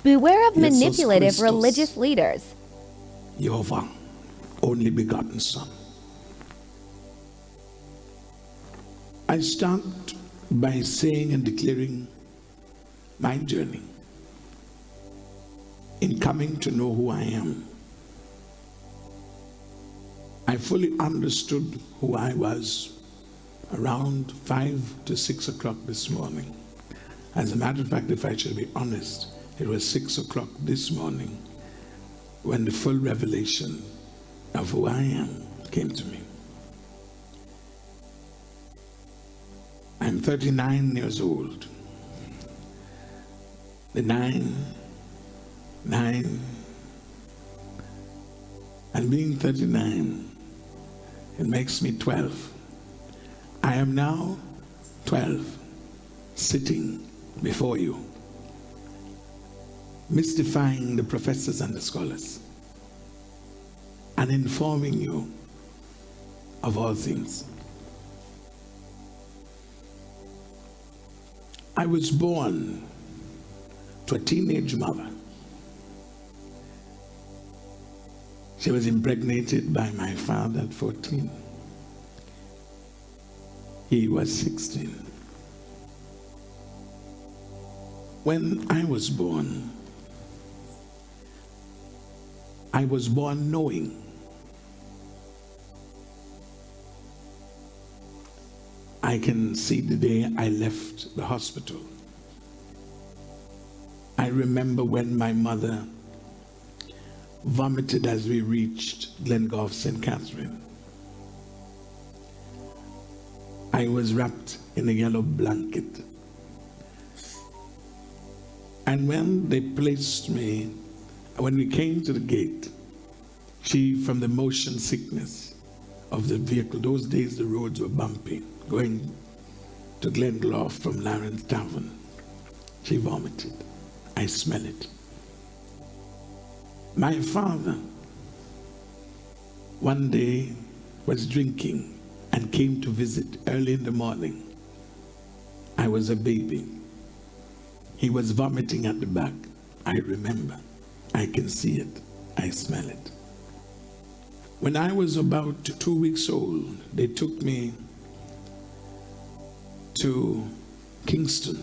Beware of Jesus manipulative Christus. religious leaders. Jehovah, only begotten Son. I start by saying and declaring my journey in coming to know who I am. I fully understood who I was around 5 to 6 o'clock this morning. As a matter of fact, if I should be honest, it was 6 o'clock this morning when the full revelation of who I am came to me. I'm 39 years old. The nine, and being 39, it makes me 12. I am now 12, sitting before you, mystifying the professors and the scholars, and informing you of all things. I was born to a teenage mother. She was impregnated by my father at 14. He was 16. When I was born knowing I can see the day I left the hospital. I remember when my mother vomited as we reached Glengolf St. Catherine. I was wrapped in a yellow blanket. And when they placed me, when we came to the gate, she, from the motion sickness of the vehicle, those days the roads were bumpy, going to Glengolf from Laren's Tavern, she vomited. I smell it. My father one day was drinking and came to visit early in the morning. I was a baby. He was vomiting at the back. I remember. I can see it. I smell it. When I was about 2 weeks old, they took me to Kingston